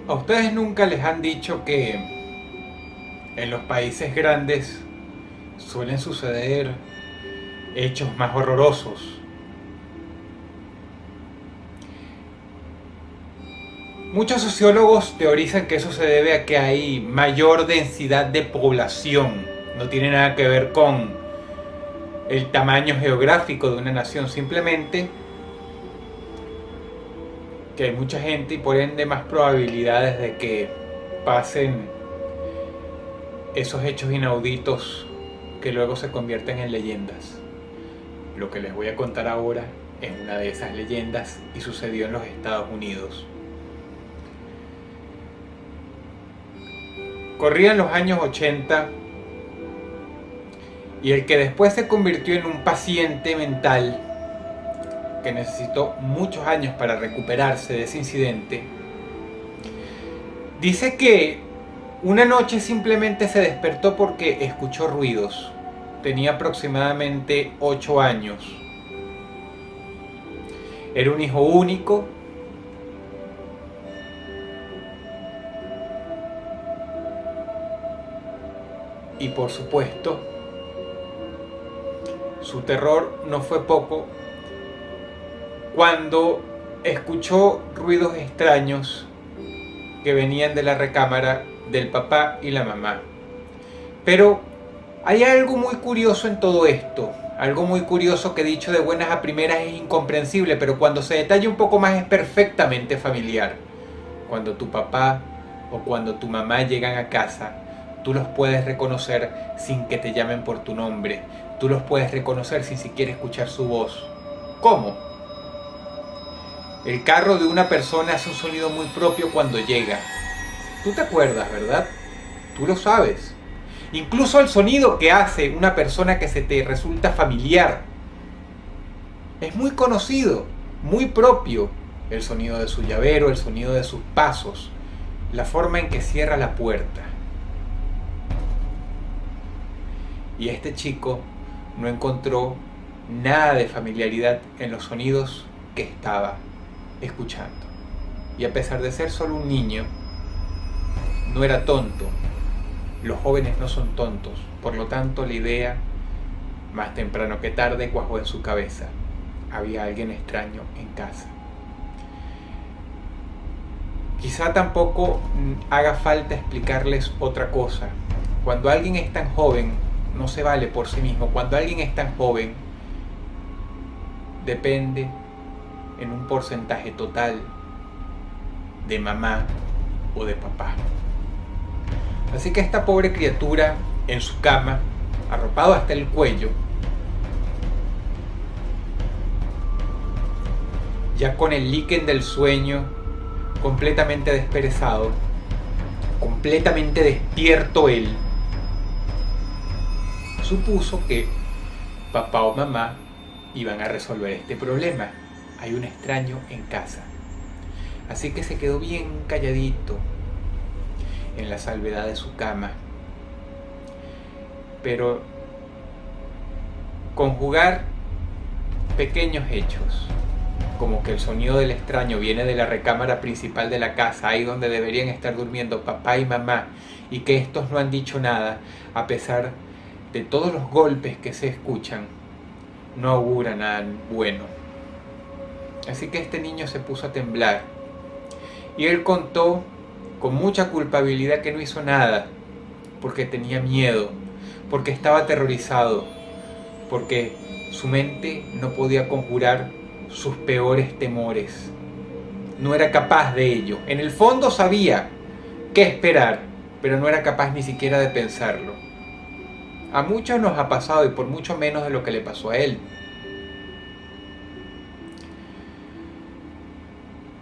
¿A ustedes nunca les han dicho que en los países grandes suelen suceder hechos más horrorosos? Muchos sociólogos teorizan que eso se debe a que hay mayor densidad de población. No tiene nada que ver con el tamaño geográfico de una nación, simplemente que hay mucha gente y por ende más probabilidades de que pasen esos hechos inauditos que luego se convierten en leyendas. Lo que les voy a contar ahora es una de esas leyendas y sucedió en los Estados Unidos. Corrían los años 80 y el que después se convirtió en un paciente mental que necesitó muchos años para recuperarse de ese incidente, dice que una noche simplemente se despertó porque escuchó ruidos. Tenía aproximadamente 8 años. Era un hijo único. Y por supuesto, su terror no fue poco cuando escuchó ruidos extraños que venían de la recámara del papá y la mamá. Pero hay algo muy curioso en todo esto, algo muy curioso que dicho de buenas a primeras es incomprensible, pero cuando se detalla un poco más es perfectamente familiar. Cuando tu papá o cuando tu mamá llegan a casa, tú los puedes reconocer sin que te llamen por tu nombre, tú los puedes reconocer sin siquiera escuchar su voz. ¿Cómo? El carro de una persona hace un sonido muy propio cuando llega. Tú te acuerdas, ¿verdad? Tú lo sabes. Incluso el sonido que hace una persona que se te resulta familiar es muy conocido, muy propio. El sonido de su llavero, el sonido de sus pasos, la forma en que cierra la puerta. Y este chico no encontró nada de familiaridad en los sonidos que estaba escuchando. Y a pesar de ser solo un niño, no era tonto. Los jóvenes no son tontos. Por lo tanto, la idea, más temprano que tarde, cuajó en su cabeza. Había alguien extraño en casa. Quizá tampoco haga falta explicarles otra cosa. Cuando alguien es tan joven, no se vale por sí mismo. Cuando alguien es tan joven, depende en un porcentaje total de mamá o de papá. Así que esta pobre criatura en su cama, arropado hasta el cuello, ya con el líquen del sueño completamente desperezado, completamente despierto él, supuso que papá o mamá iban a resolver este problema. Hay un extraño en casa. Así que se quedó bien calladito en la salvedad de su cama. Pero conjugar pequeños hechos, como que el sonido del extraño viene de la recámara principal de la casa, ahí donde deberían estar durmiendo papá y mamá, y que estos no han dicho nada, a pesar de todos los golpes que se escuchan, no augura nada bueno. Así que este niño se puso a temblar, y él contó con mucha culpabilidad que no hizo nada, porque tenía miedo, porque estaba aterrorizado, porque su mente no podía conjurar sus peores temores. No era capaz de ello. En el fondo sabía qué esperar, pero no era capaz ni siquiera de pensarlo. A muchos nos ha pasado y por mucho menos de lo que le pasó a él.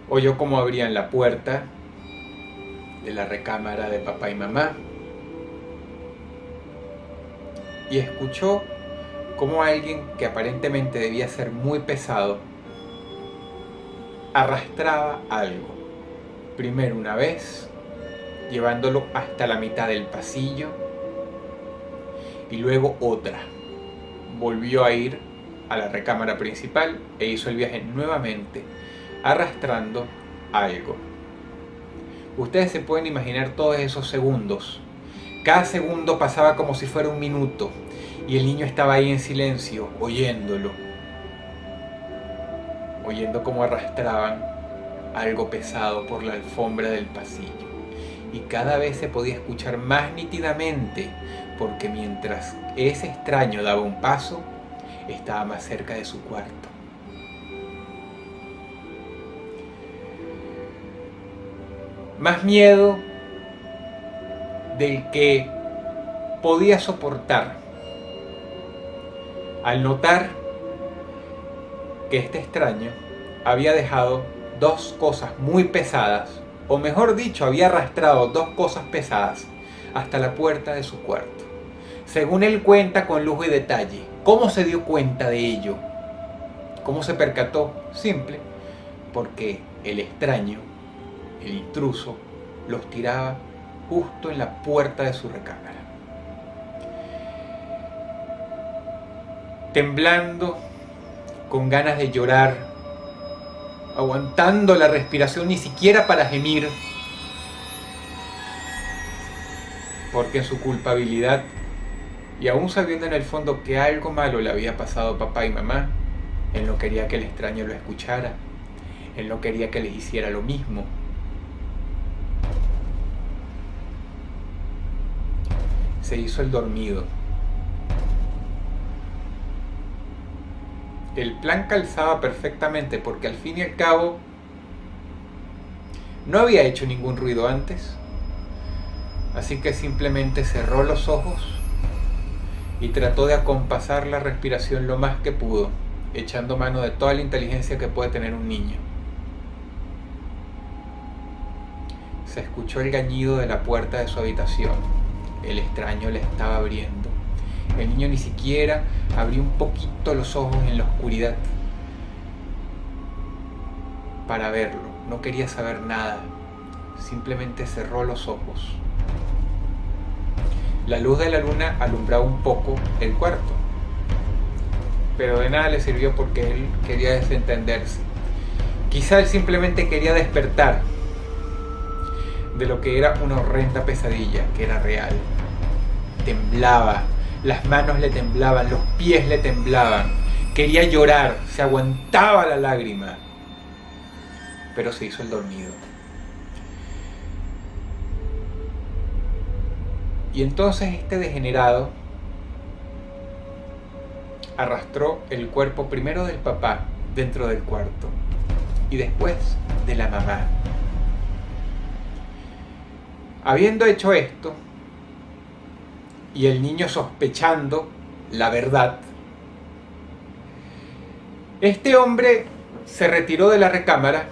Oyó cómo abrían la puerta de la recámara de papá y mamá y escuchó cómo alguien que aparentemente debía ser muy pesado arrastraba algo. Primero una vez, llevándolo hasta la mitad del pasillo, y luego otra. Volvió a ir a la recámara principal e hizo el viaje nuevamente, arrastrando algo. Ustedes se pueden imaginar todos esos segundos. Cada segundo pasaba como si fuera un minuto y el niño estaba ahí en silencio, oyéndolo. Oyendo cómo arrastraban algo pesado por la alfombra del pasillo. Y cada vez se podía escuchar más nítidamente, porque mientras ese extraño daba un paso, estaba más cerca de su cuarto. Más miedo del que podía soportar al notar que este extraño había dejado dos cosas muy pesadas, o mejor dicho, había arrastrado dos cosas pesadas hasta la puerta de su cuarto. Según él cuenta con lujo y detalle, ¿cómo se dio cuenta de ello? ¿Cómo se percató? Simple, porque el extraño, el intruso, los tiraba justo en la puerta de su recámara. Temblando, con ganas de llorar, aguantando la respiración ni siquiera para gemir, porque en su culpabilidad, y aún sabiendo en el fondo que algo malo le había pasado a papá y mamá, él no quería que el extraño lo escuchara, él no quería que les hiciera lo mismo. Se hizo el dormido. El plan calzaba perfectamente porque al fin y al cabo no había hecho ningún ruido antes, así que simplemente cerró los ojos y trató de acompasar la respiración lo más que pudo, echando mano de toda la inteligencia que puede tener un niño. Se escuchó el gañido de la puerta de su habitación. El extraño le estaba abriendo. El niño ni siquiera abrió un poquito los ojos en la oscuridad para verlo. No quería saber nada. Simplemente cerró los ojos. La luz de la luna alumbraba un poco el cuarto, pero de nada le sirvió porque él quería desentenderse. Quizá él simplemente quería despertar de lo que era una horrenda pesadilla, que era real. Temblaba, las manos le temblaban, los pies le temblaban, quería llorar, se aguantaba la lágrima, pero se hizo el dormido. Y entonces este degenerado arrastró el cuerpo primero del papá dentro del cuarto y después de la mamá. Habiendo hecho esto, y el niño sospechando la verdad, este hombre se retiró de la recámara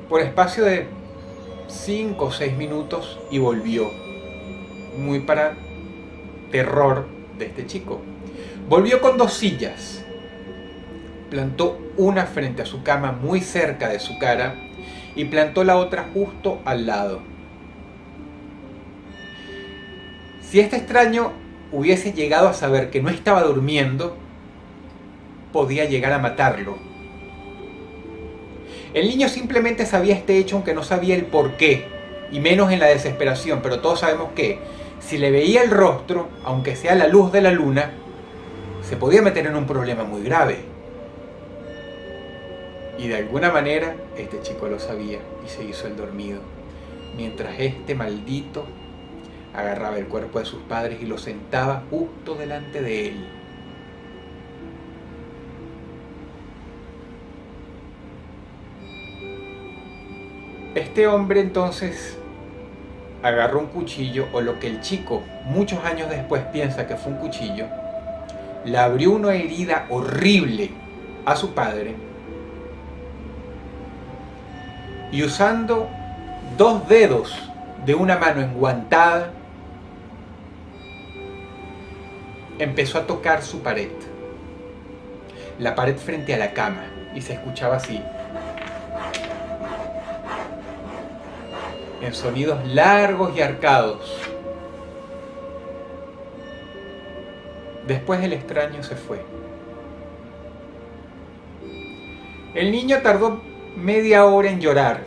por espacio de 5 o 6 minutos y volvió, muy para terror de este chico. Volvió con 2 sillas, plantó una frente a su cama muy cerca de su cara y plantó la otra justo al lado. Si este extraño hubiese llegado a saber que no estaba durmiendo, podía llegar a matarlo. El niño simplemente sabía este hecho aunque no sabía el por qué, y menos en la desesperación, pero todos sabemos que si le veía el rostro, aunque sea a la luz de la luna, se podía meter en un problema muy grave. Y de alguna manera este chico lo sabía y se hizo el dormido, mientras este maldito agarraba el cuerpo de sus padres y lo sentaba justo delante de él. Este hombre entonces agarró un cuchillo, o lo que el chico muchos años después piensa que fue un cuchillo, le abrió una herida horrible a su padre y usando 2 dedos de una mano enguantada empezó a tocar su pared, la pared frente a la cama, y se escuchaba así, en sonidos largos y arcados. Después el extraño se fue. El niño tardó media hora en llorar,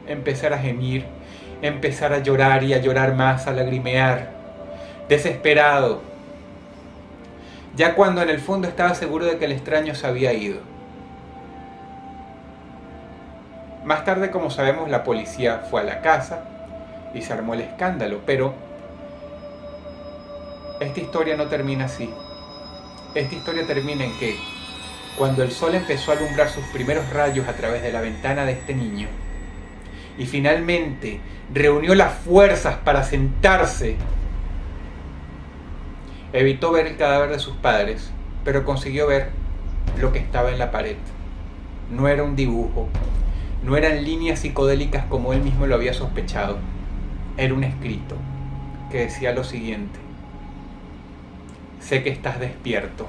empezar a gemir, empezar a llorar y a llorar más, a lagrimear, desesperado, ya cuando en el fondo estaba seguro de que el extraño se había ido. Más tarde, como sabemos, la policía fue a la casa y se armó el escándalo, pero esta historia no termina así. Esta historia termina en que, cuando el sol empezó a alumbrar sus primeros rayos a través de la ventana de este niño, y finalmente reunió las fuerzas para sentarse, evitó ver el cadáver de sus padres, pero consiguió ver lo que estaba en la pared. No era un dibujo, no eran líneas psicodélicas como él mismo lo había sospechado. Era un escrito que decía lo siguiente: sé que estás despierto.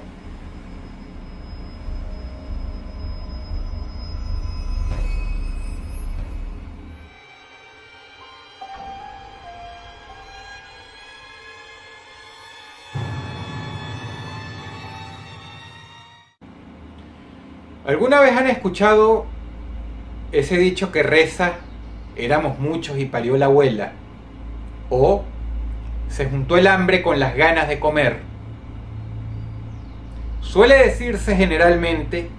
¿Alguna vez han escuchado ese dicho que reza: éramos muchos y parió la abuela? O se juntó el hambre con las ganas de comer. Suele decirse generalmente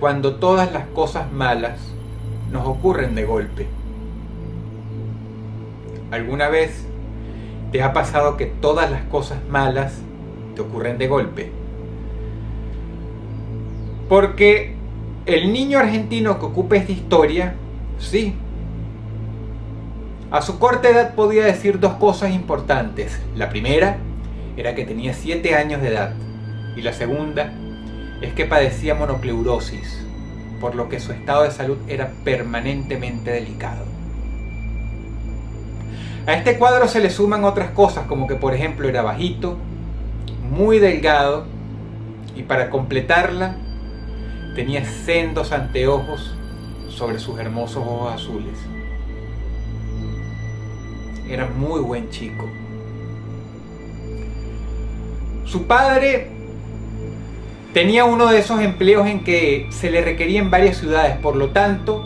cuando todas las cosas malas nos ocurren de golpe. ¿Alguna vez te ha pasado que todas las cosas malas te ocurren de golpe? Porque el niño argentino que ocupa esta historia, sí, a su corta edad podía decir 2 cosas importantes. La primera era que tenía 7 años de edad, y la segunda es que padecía monocleurosis, por lo que su estado de salud era permanentemente delicado. A este cuadro se le suman otras cosas, como que por ejemplo era bajito, muy delgado, y para completarla tenía sendos anteojos sobre sus hermosos ojos azules. Era muy buen chico. Su padre tenía uno de esos empleos en que se le requería en varias ciudades, por lo tanto,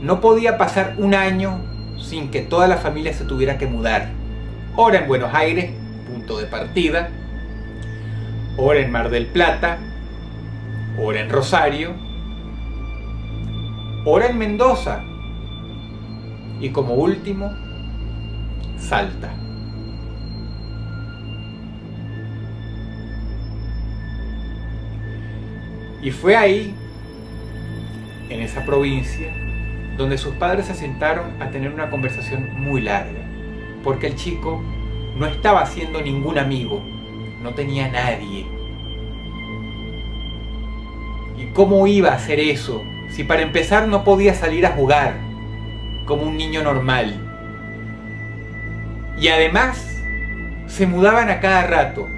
no podía pasar un año sin que toda la familia se tuviera que mudar. Ora en Buenos Aires, punto de partida, ora en Mar del Plata, ora en Rosario, ora en Mendoza, y como último, Salta. Y fue ahí, en esa provincia, donde sus padres se sentaron a tener una conversación muy larga, porque el chico no estaba haciendo ningún amigo, no tenía nadie. ¿Y cómo iba a hacer eso si para empezar no podía salir a jugar como un niño normal? Y además se mudaban a cada rato.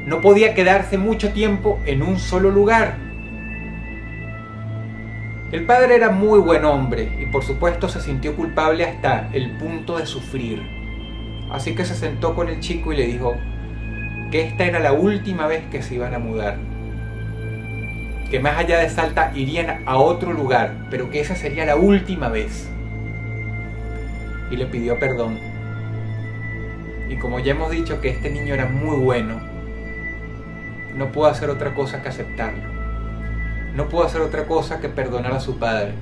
No podía quedarse mucho tiempo en un solo lugar. El padre era muy buen hombre y por supuesto se sintió culpable hasta el punto de sufrir. Así que se sentó con el chico y le dijo que esta era la última vez que se iban a mudar. Que más allá de Salta irían a otro lugar, pero que esa sería la última vez. Y le pidió perdón. Y como ya hemos dicho que este niño era muy bueno, no pudo hacer otra cosa que aceptarlo. No pudo hacer otra cosa que perdonar a su padre.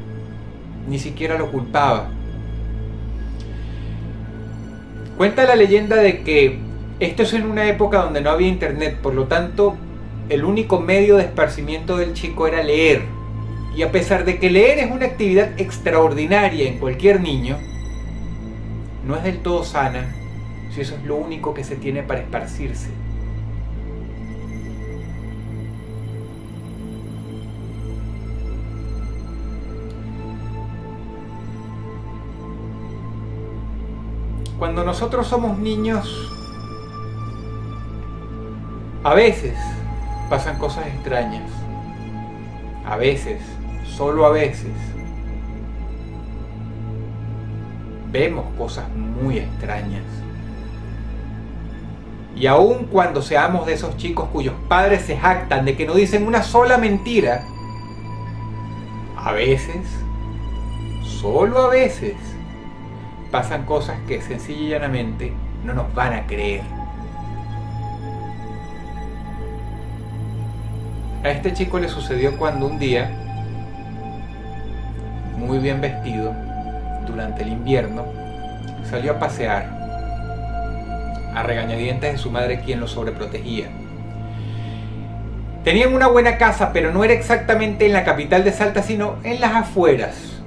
Ni siquiera lo culpaba. Cuenta la leyenda de que esto es en una época donde no había internet, por lo tanto, el único medio de esparcimiento del chico era leer. Y a pesar de que leer es una actividad extraordinaria en cualquier niño, no es del todo sana si eso es lo único que se tiene para esparcirse. Cuando nosotros somos niños, a veces pasan cosas extrañas. A veces, solo a veces, vemos cosas muy extrañas. Y aun cuando seamos de esos chicos cuyos padres se jactan de que no dicen una sola mentira, a veces, solo a veces, pasan cosas que sencilla y llanamente no nos van a creer. A este chico le sucedió cuando un día, muy bien vestido, durante el invierno, salió a pasear, a regañadientes de su madre, quien lo sobreprotegía. Tenían una buena casa, pero no era exactamente en la capital de Salta, sino en las afueras,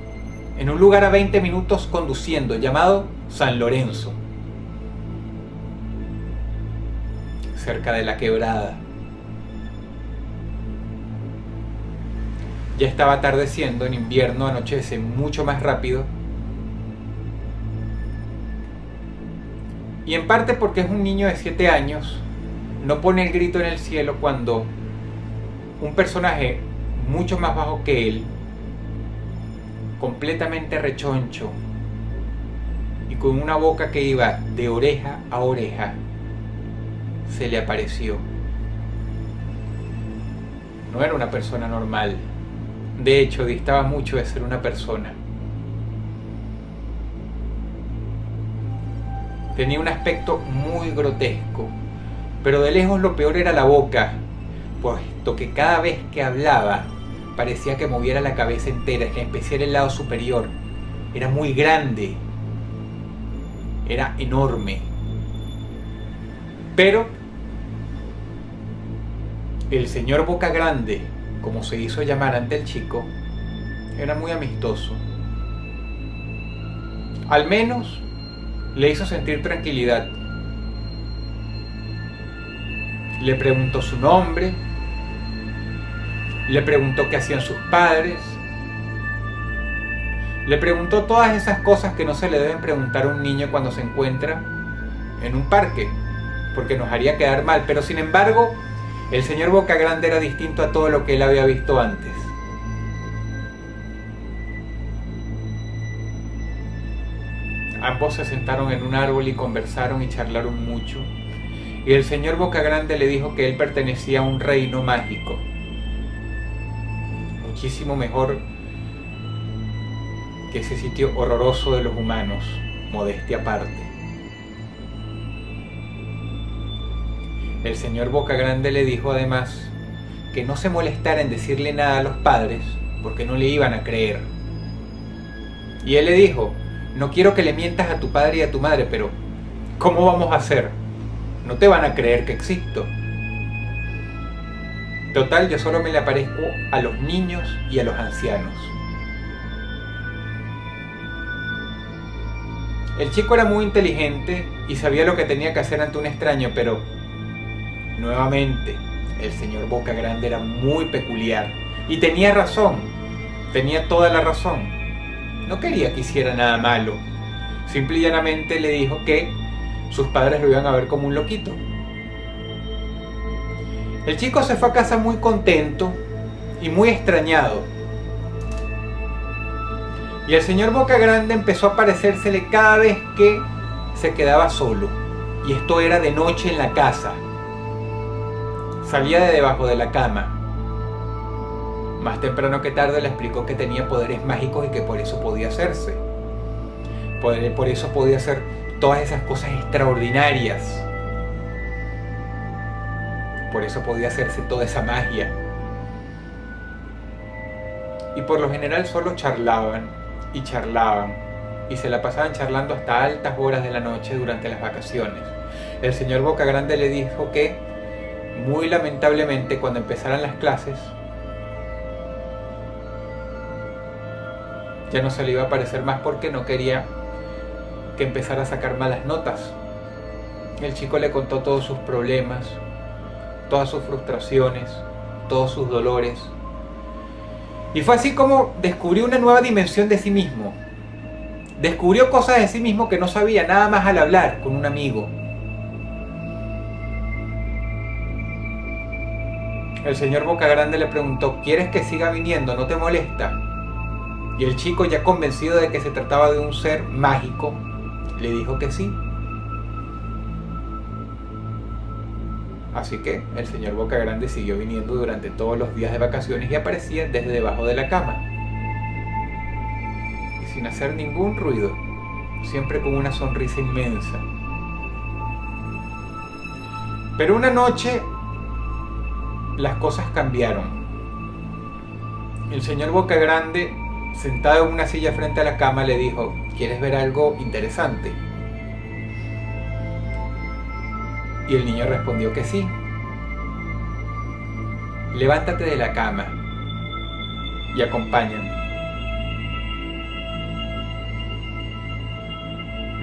en un lugar a 20 minutos conduciendo, llamado San Lorenzo, cerca de la Quebrada. Ya estaba atardeciendo, en invierno anochece mucho más rápido, y en parte porque es un niño de 7 años, no pone el grito en el cielo cuando un personaje mucho más bajo que él, completamente rechoncho y con una boca que iba de oreja a oreja, se le apareció. No era una persona normal. De hecho, distaba mucho de ser una persona. Tenía un aspecto muy grotesco, pero de lejos lo peor era la boca, puesto que cada vez que hablaba parecía que moviera la cabeza entera, en especial el lado superior. Era muy grande, era enorme. Pero el señor Boca Grande, como se hizo llamar ante el chico, era muy amistoso. Al menos le hizo sentir tranquilidad. Le preguntó su nombre, le preguntó qué hacían sus padres, le preguntó todas esas cosas que no se le deben preguntar a un niño cuando se encuentra en un parque, porque nos haría quedar mal. Pero sin embargo, el señor Boca Grande era distinto a todo lo que él había visto antes. Ambos se sentaron en un árbol y conversaron y charlaron mucho. Y el señor Boca Grande le dijo que él pertenecía a un reino mágico, muchísimo mejor que ese sitio horroroso de los humanos, modestia aparte. El señor Boca Grande le dijo además que no se molestara en decirle nada a los padres, porque no le iban a creer. Y él le dijo: no quiero que le mientas a tu padre y a tu madre, pero ¿cómo vamos a hacer? No te van a creer que existo. Total, yo solo me le aparezco a los niños y a los ancianos. El chico era muy inteligente y sabía lo que tenía que hacer ante un extraño, pero nuevamente el señor Boca Grande era muy peculiar. Y tenía razón, tenía toda la razón. No quería que hiciera nada malo. Simple y llanamente le dijo que sus padres lo iban a ver como un loquito. El chico se fue a casa muy contento y muy extrañado. Y el señor Boca Grande empezó a aparecérsele cada vez que se quedaba solo. Y esto era de noche en la casa. Salía de debajo de la cama. Más temprano que tarde le explicó que tenía poderes mágicos y que por eso podía hacerse. Por eso podía hacer todas esas cosas extraordinarias. Por eso podía hacerse toda esa magia. Y por lo general solo charlaban y charlaban. Y se la pasaban charlando hasta altas horas de la noche durante las vacaciones. El señor Boca Grande le dijo que, muy lamentablemente, cuando empezaran las clases, ya no se le iba a aparecer más porque no quería que empezara a sacar malas notas. El chico le contó todos sus problemas, todas sus frustraciones, todos sus dolores. Y fue así como descubrió una nueva dimensión de sí mismo. Descubrió cosas de sí mismo que no sabía nada más al hablar con un amigo. El señor Bocagrande le preguntó: ¿quieres que siga viniendo? ¿No te molesta? Y el chico, ya convencido de que se trataba de un ser mágico, le dijo que sí. Así que el señor Bocagrande siguió viniendo durante todos los días de vacaciones y aparecía desde debajo de la cama. Y sin hacer ningún ruido, siempre con una sonrisa inmensa. Pero una noche las cosas cambiaron. El señor Bocagrande, sentado en una silla frente a la cama, le dijo: ¿quieres ver algo interesante? Y el niño respondió que sí. Levántate de la cama y acompáñame.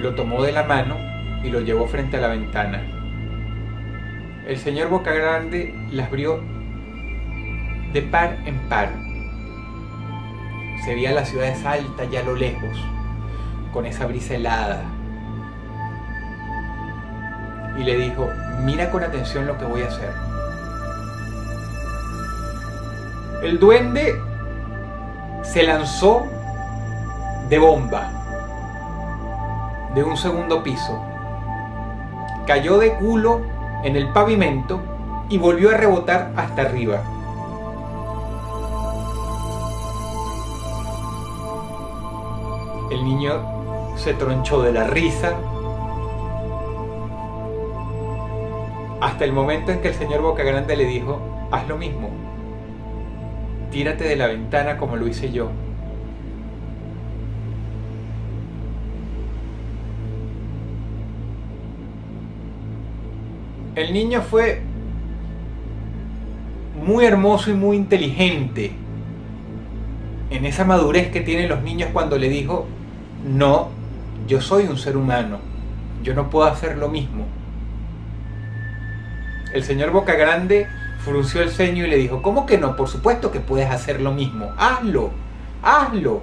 Lo tomó de la mano y lo llevó frente a la ventana. El señor Bocagrande las abrió de par en par. Se veía la ciudad de Salta ya a lo lejos, con esa brisa helada. Y le dijo: mira con atención lo que voy a hacer. El duende se lanzó de bomba de un segundo piso, cayó de culo en el pavimento y volvió a rebotar hasta arriba. El niño se tronchó de la risa hasta el momento en que el señor Bocagrande le dijo: haz lo mismo, tírate de la ventana como lo hice yo. El niño fue muy hermoso y muy inteligente en esa madurez que tienen los niños cuando le dijo: no, yo soy un ser humano, yo no puedo hacer lo mismo. El señor Bocagrande frunció el ceño y le dijo: ¿cómo que no? Por supuesto que puedes hacer lo mismo, hazlo, hazlo.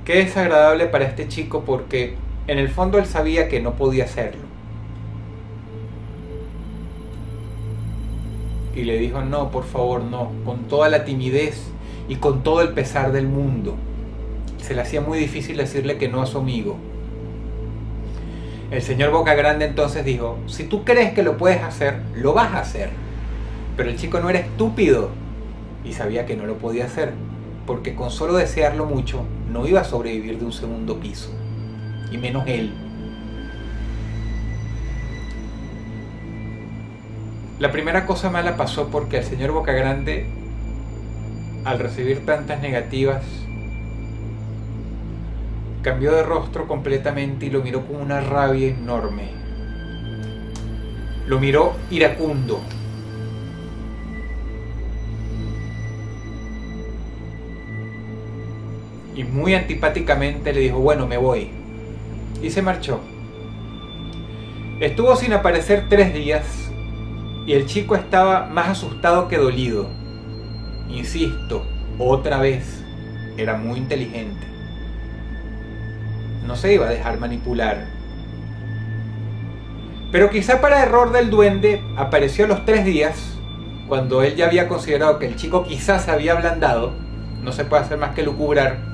Qué desagradable para este chico, porque en el fondo él sabía que no podía hacerlo. Y le dijo: no, por favor, no, con toda la timidez y con todo el pesar del mundo. Se le hacía muy difícil decirle que no a su amigo. El señor Bocagrande entonces dijo: si tú crees que lo puedes hacer, lo vas a hacer. Pero el chico no era estúpido y sabía que no lo podía hacer, porque con solo desearlo mucho no iba a sobrevivir de un segundo piso, y menos él. La primera cosa mala pasó porque el señor Bocagrande, al recibir tantas negativas, cambió de rostro completamente y lo miró con una rabia enorme. Lo miró iracundo. Y muy antipáticamente le dijo: bueno, me voy. Y se marchó. Estuvo sin aparecer 3 días y el chico estaba más asustado que dolido. Insisto, otra vez, era muy inteligente. No se iba a dejar manipular. Pero quizá para error del duende, apareció a los 3 días, cuando él ya había considerado que el chico quizás se había ablandado. No se puede hacer más que lucubrar.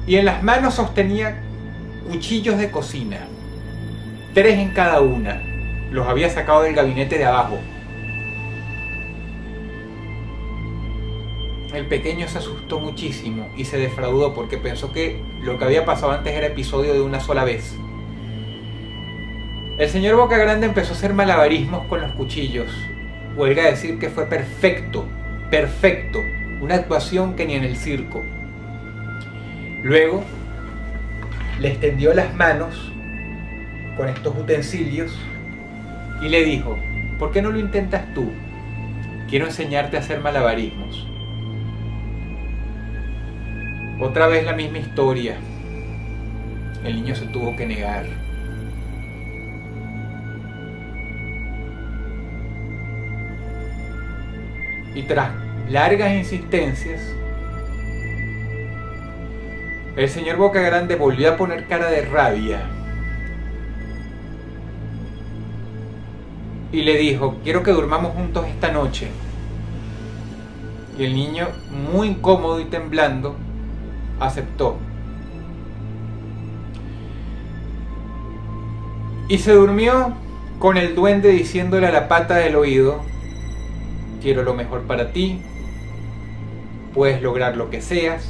Y en las manos sostenía cuchillos de cocina, 3 en cada una. Los había sacado del gabinete de abajo. El pequeño se asustó muchísimo y se defraudó, porque pensó que lo que había pasado antes era episodio de una sola vez. El señor Bocagrande empezó a hacer malabarismos con los cuchillos. Huelga decir que fue perfecto, perfecto, una actuación que ni en el circo. Luego le extendió las manos con estos utensilios y le dijo: ¿por qué no lo intentas tú? Quiero enseñarte a hacer malabarismos. Otra vez la misma historia. El niño se tuvo que negar. Y tras largas insistencias, el señor Bocagrande volvió a poner cara de rabia y le dijo: quiero que durmamos juntos esta noche. Y el niño, muy incómodo y temblando, aceptó. Y se durmió con el duende diciéndole a la pata del oído: quiero lo mejor para ti, puedes lograr lo que seas,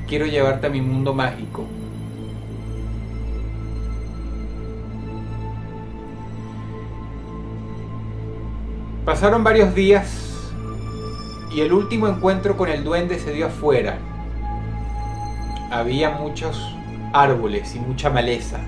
quiero llevarte a mi mundo mágico. Pasaron varios días y el último encuentro con el duende se dio afuera. Había muchos árboles y mucha maleza.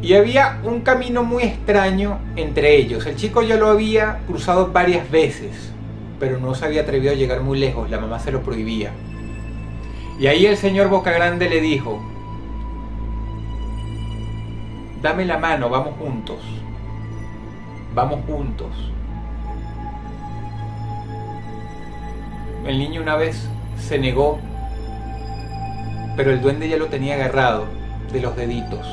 Y había un camino muy extraño entre ellos. El chico ya lo había cruzado varias veces, pero no se había atrevido a llegar muy lejos, la mamá se lo prohibía. Y ahí el señor Bocagrande le dijo: dame la mano, vamos juntos. Vamos juntos. El niño una vez se negó, pero el duende ya lo tenía agarrado de los deditos.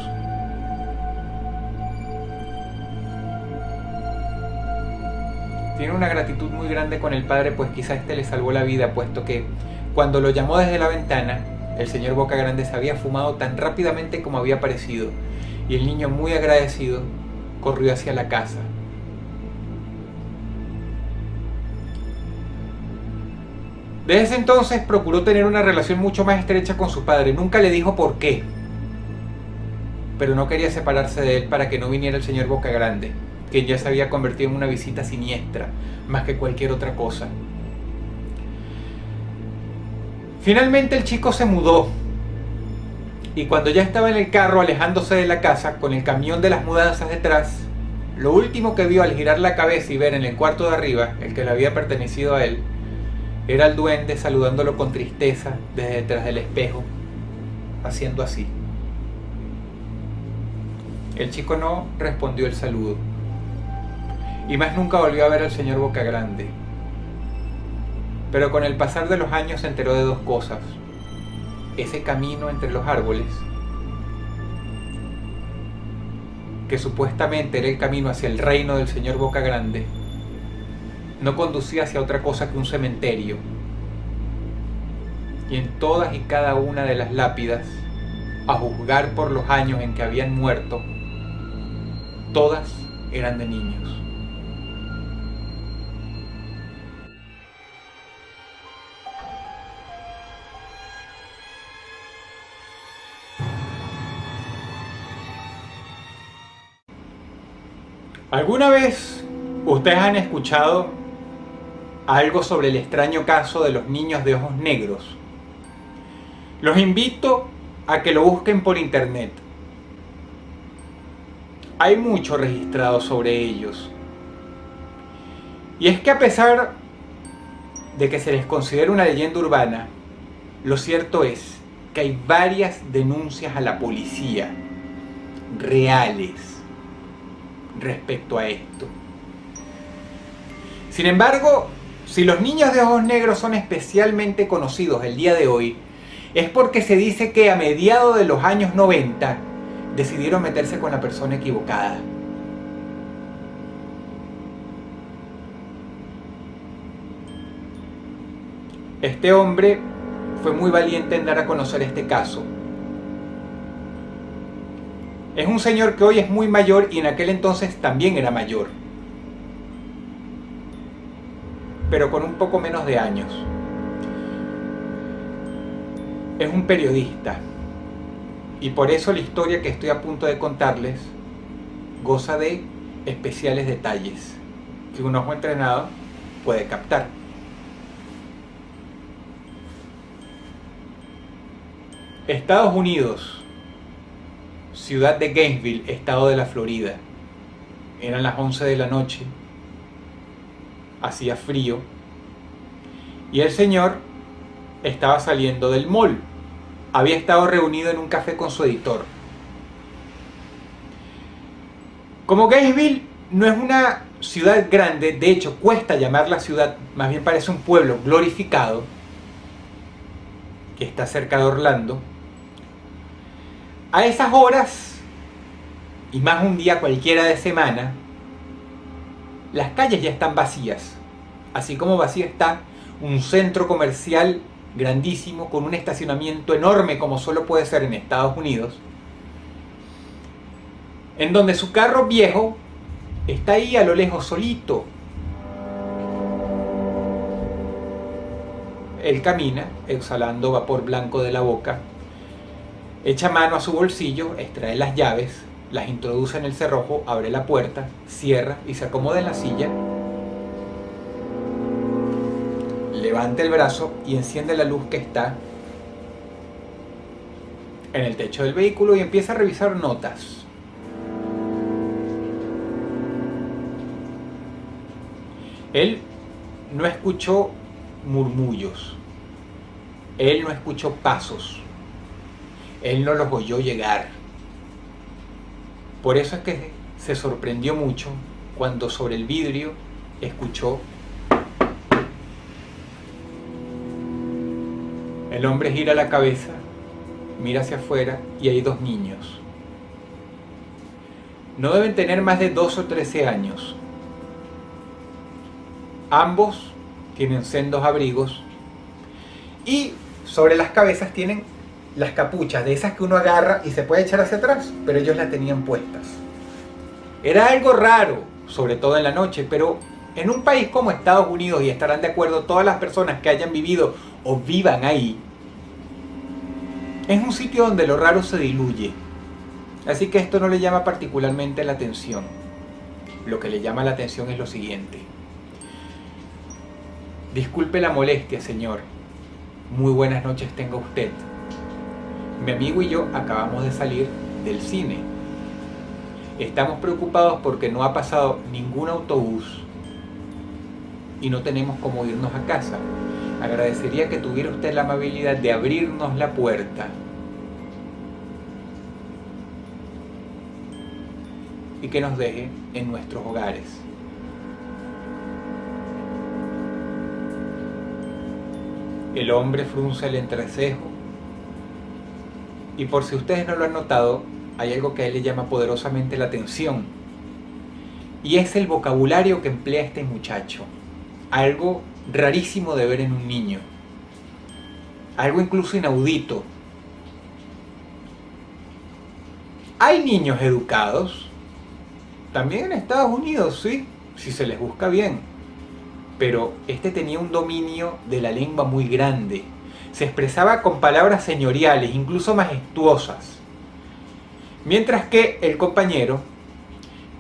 Tiene una gratitud muy grande con el padre, pues quizá este le salvó la vida, puesto que cuando lo llamó desde la ventana, el señor Bocagrande se había fumado tan rápidamente como había aparecido, y el niño, muy agradecido, corrió hacia la casa. Desde ese entonces procuró tener una relación mucho más estrecha con su padre. Nunca le dijo por qué, pero no quería separarse de él para que no viniera el señor Bocagrande, que ya se había convertido en una visita siniestra, más que cualquier otra cosa. Finalmente el chico se mudó, y cuando ya estaba en el carro alejándose de la casa, con el camión de las mudanzas detrás, lo último que vio al girar la cabeza y ver en el cuarto de arriba, el que le había pertenecido a él, era el duende saludándolo con tristeza desde detrás del espejo, haciendo así. El chico no respondió el saludo, y más nunca volvió a ver al señor Bocagrande. Pero con el pasar de los años se enteró de dos cosas: ese camino entre los árboles, que supuestamente era el camino hacia el reino del señor Bocagrande, no conducía hacia otra cosa que un cementerio. Y en todas y cada una de las lápidas, a juzgar por los años en que habían muerto, todas eran de niños. ¿Alguna vez ustedes han escuchado algo sobre el extraño caso de los niños de ojos negros? Los invito a que lo busquen por internet. Hay mucho registrado sobre ellos. Y es que a pesar de que se les considera una leyenda urbana, lo cierto es que hay varias denuncias a la policía reales respecto a esto. Sin embargo, si los niños de ojos negros son especialmente conocidos el día de hoy, es porque se dice que a mediados de los años 90 decidieron meterse con la persona equivocada. Este hombre fue muy valiente en dar a conocer este caso. Es un señor que hoy es muy mayor y en aquel entonces también era mayor, pero con un poco menos de años. Es un periodista, y por eso la historia que estoy a punto de contarles goza de especiales detalles que un ojo entrenado puede captar. Estados Unidos, ciudad de Gainesville, estado de la Florida. Eran las 11 de la noche, hacía frío y el señor estaba saliendo del mall. Había estado reunido en un café con su editor. Como Gainesville no es una ciudad grande, de hecho cuesta llamarla ciudad, más bien parece un pueblo glorificado, que está cerca de Orlando, a esas horas, y más un día cualquiera de semana, las calles ya están vacías, así como vacío está un centro comercial grandísimo con un estacionamiento enorme como solo puede ser en Estados Unidos, en donde su carro viejo está ahí a lo lejos solito. Él camina, exhalando vapor blanco de la boca, echa mano a su bolsillo, extrae las llaves, las introduce en el cerrojo, abre la puerta, cierra y se acomoda en la silla, levanta el brazo y enciende la luz que está en el techo del vehículo y empieza a revisar notas. Él no escuchó murmullos, él no escuchó pasos, él no los oyó llegar. Por eso es que se sorprendió mucho cuando sobre el vidrio escuchó. El hombre gira la cabeza, mira hacia afuera y hay dos niños. No deben tener más de 12 o 13 años. Ambos tienen sendos abrigos y sobre las cabezas tienen las capuchas de esas que uno agarra y se puede echar hacia atrás, pero ellos las tenían puestas. Era algo raro, sobre todo en la noche, pero en un país como Estados Unidos, y estarán de acuerdo todas las personas que hayan vivido o vivan ahí, es un sitio donde lo raro se diluye. Así que esto no le llama particularmente la atención. Lo que le llama la atención es lo siguiente. Disculpe la molestia, señor. Muy buenas noches tenga usted. Mi amigo y yo acabamos de salir del cine. Estamos preocupados porque no ha pasado ningún autobús y no tenemos cómo irnos a casa. Agradecería que tuviera usted la amabilidad de abrirnos la puerta y que nos deje en nuestros hogares. El hombre frunce el entrecejo y, por si ustedes no lo han notado, hay algo que a él le llama poderosamente la atención y es el vocabulario que emplea este muchacho. Algo rarísimo de ver en un niño, algo incluso inaudito. Hay niños educados también en Estados Unidos, sí, si se les busca bien, pero este tenía un dominio de la lengua muy grande, se expresaba con palabras señoriales, incluso majestuosas, mientras que el compañero,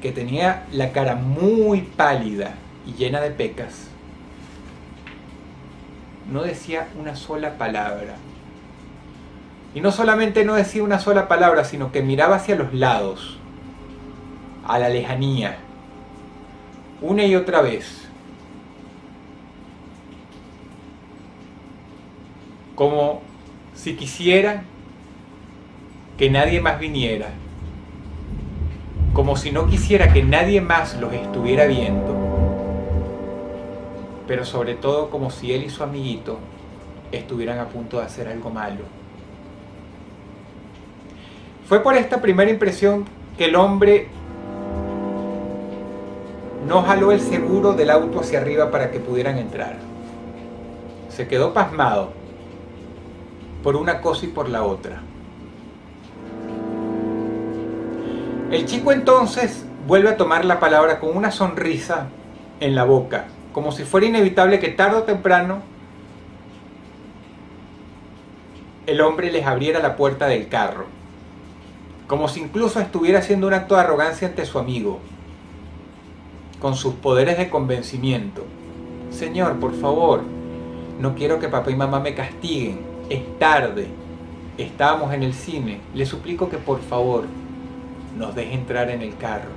que tenía la cara muy pálida y llena de pecas, no decía una sola palabra. Y no solamente no decía una sola palabra, sino que miraba hacia los lados, a la lejanía, una y otra vez, como si quisiera que nadie más viniera, como si no quisiera que nadie más los estuviera viendo, pero sobre todo como si él y su amiguito estuvieran a punto de hacer algo malo. Fue por esta primera impresión que el hombre no jaló el seguro del auto hacia arriba para que pudieran entrar. Se quedó pasmado por una cosa y por la otra. El chico entonces vuelve a tomar la palabra con una sonrisa en la boca, como si fuera inevitable que tarde o temprano el hombre les abriera la puerta del carro, como si incluso estuviera haciendo un acto de arrogancia ante su amigo, con sus poderes de convencimiento. Señor, por favor, no quiero que papá y mamá me castiguen, es tarde, estábamos en el cine, le suplico que por favor nos deje entrar en el carro.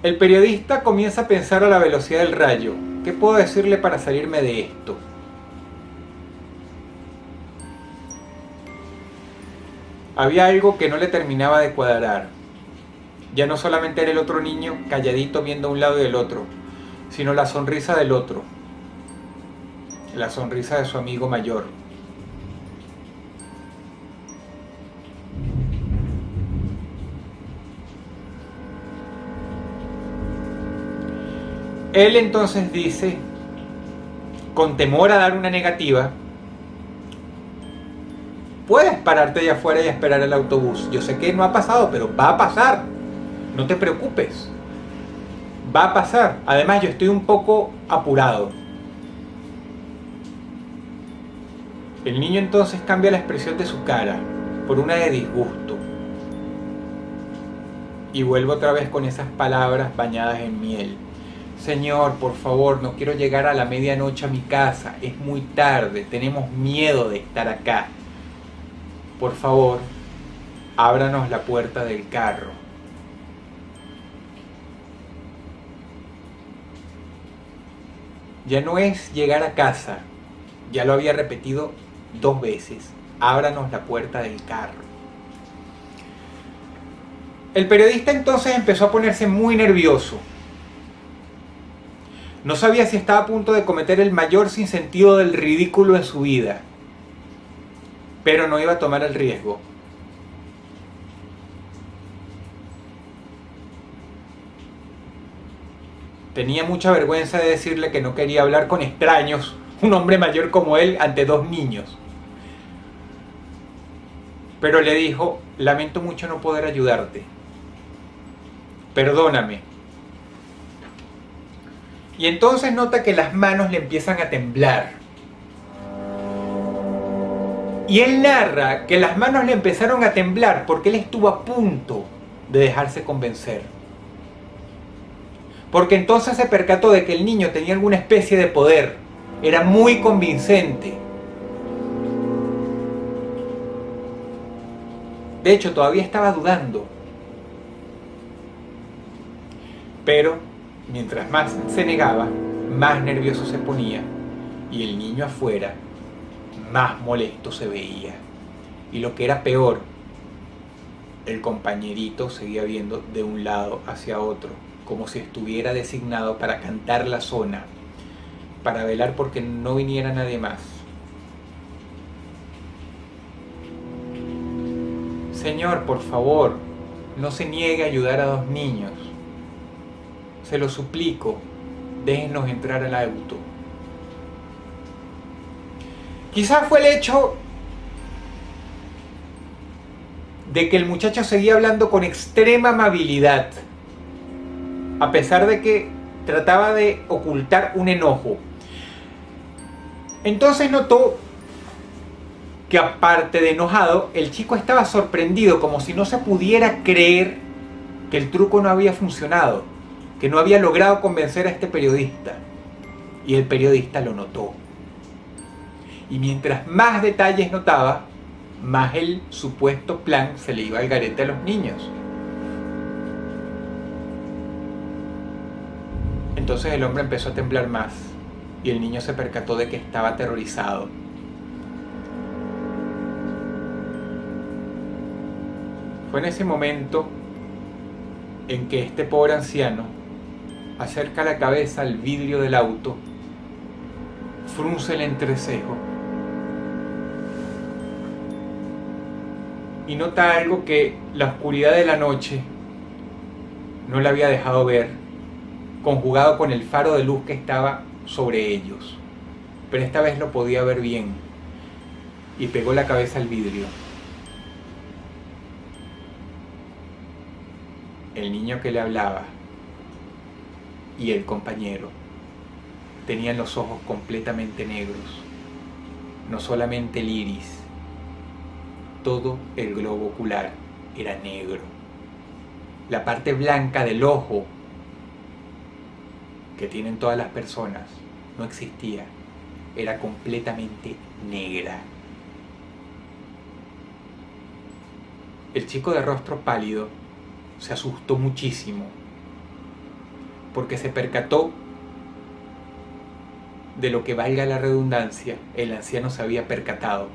El periodista comienza a pensar a la velocidad del rayo. ¿Qué puedo decirle para salirme de esto? Había algo que no le terminaba de cuadrar. Ya no solamente era el otro niño calladito viendo a un lado y del otro, sino la sonrisa del otro, la sonrisa de su amigo mayor. Él entonces dice, con temor a dar una negativa, puedes pararte allá afuera y esperar el autobús. Yo sé que no ha pasado, pero va a pasar. No te preocupes. Va a pasar. Además, yo estoy un poco apurado. El niño entonces cambia la expresión de su cara por una de disgusto. Y vuelve otra vez con esas palabras bañadas en miel. Señor, por favor, no quiero llegar a la medianoche a mi casa. Es muy tarde. Tenemos miedo de estar acá. Por favor, ábranos la puerta del carro. Ya no es llegar a casa. Ya lo había repetido 2 veces. Ábranos la puerta del carro. El periodista entonces empezó a ponerse muy nervioso. No sabía si estaba a punto de cometer el mayor sinsentido del ridículo en su vida, pero no iba a tomar el riesgo. Tenía mucha vergüenza de decirle que no quería hablar con extraños, un hombre mayor como él, ante 2 niños. Pero le dijo, lamento mucho no poder ayudarte. Perdóname. Y entonces nota que las manos le empiezan a temblar. Y él narra que las manos le empezaron a temblar porque él estuvo a punto de dejarse convencer. Porque entonces se percató de que el niño tenía alguna especie de poder. Era muy convincente. De hecho, todavía estaba dudando. Pero, mientras más se negaba, más nervioso se ponía. Y el niño afuera, más molesto se veía. Y lo que era peor, el compañerito seguía viendo de un lado hacia otro, como si estuviera designado para cantar la zona, para velar porque no viniera nadie más. Señor, por favor, no se niegue a ayudar a 2 niños. Se lo suplico, déjenos entrar al auto. Quizás fue el hecho de que el muchacho seguía hablando con extrema amabilidad, a pesar de que trataba de ocultar un enojo. Entonces notó que, aparte de enojado, el chico estaba sorprendido, como si no se pudiera creer que el truco no había funcionado, que no había logrado convencer a este periodista. Y el periodista lo notó. Y mientras más detalles notaba, más el supuesto plan se le iba al garete a los niños. Entonces el hombre empezó a temblar más y el niño se percató de que estaba aterrorizado. Fue en ese momento en que este pobre anciano acerca la cabeza al vidrio del auto, frunce el entrecejo y nota algo que la oscuridad de la noche no le había dejado ver, conjugado con el faro de luz que estaba sobre ellos. Pero esta vez lo podía ver bien y pegó la cabeza al vidrio. El niño que le hablaba y el compañero tenían los ojos completamente negros. No solamente el iris, todo el globo ocular era negro. La parte blanca del ojo que tienen todas las personas no existía, era completamente negra. El chico de rostro pálido se asustó muchísimo porque se percató de lo que, valga la redundancia, el anciano se había percatado.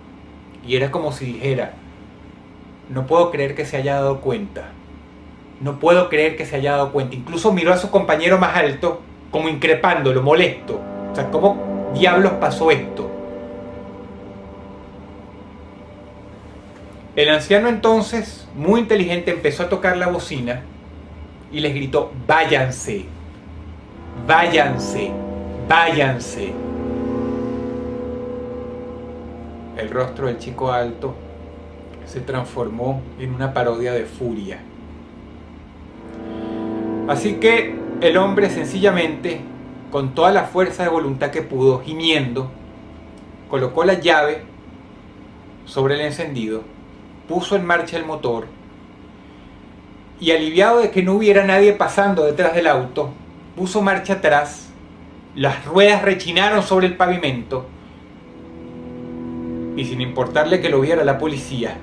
Y era como si dijera: no puedo creer que se haya dado cuenta. No puedo creer que se haya dado cuenta. Incluso miró a su compañero más alto, como increpándolo, molesto. O sea, ¿cómo diablos pasó esto? El anciano entonces, muy inteligente, empezó a tocar la bocina y les gritó: váyanse, váyanse, váyanse. El rostro del chico alto se transformó en una parodia de furia. Así que el hombre sencillamente, con toda la fuerza de voluntad que pudo, gimiendo, colocó la llave sobre el encendido, puso en marcha el motor y, aliviado de que no hubiera nadie pasando detrás del auto, puso marcha atrás. Las ruedas rechinaron sobre el pavimento y, sin importarle que lo viera la policía,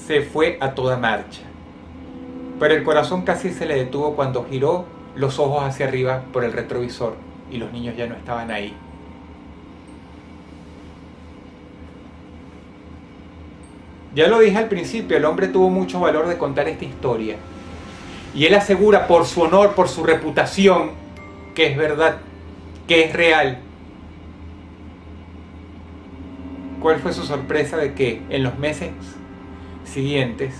se fue a toda marcha. Pero el corazón casi se le detuvo cuando giró los ojos hacia arriba por el retrovisor y los niños ya no estaban ahí. Ya lo dije al principio, el hombre tuvo mucho valor de contar esta historia. Y él asegura, por su honor, por su reputación, que es verdad, que es real. ¿Cuál fue su sorpresa de que en los meses siguientes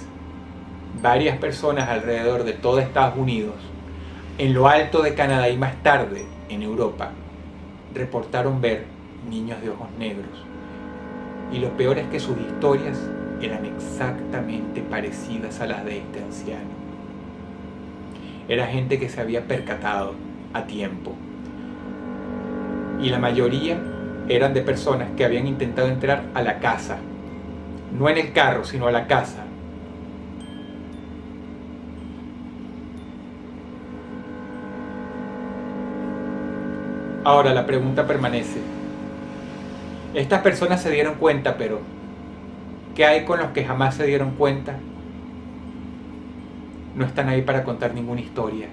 varias personas alrededor de todo Estados Unidos, en lo alto de Canadá y más tarde en Europa, reportaron ver niños de ojos negros? Y lo peor es que sus historias eran exactamente parecidas a las de este anciano. Era gente que se había percatado a tiempo. Y la mayoría eran de personas que habían intentado entrar a la casa. No en el carro, sino a la casa. Ahora la pregunta permanece. Estas personas se dieron cuenta, pero ¿qué hay con los que jamás se dieron cuenta? No están ahí para contar ninguna historia.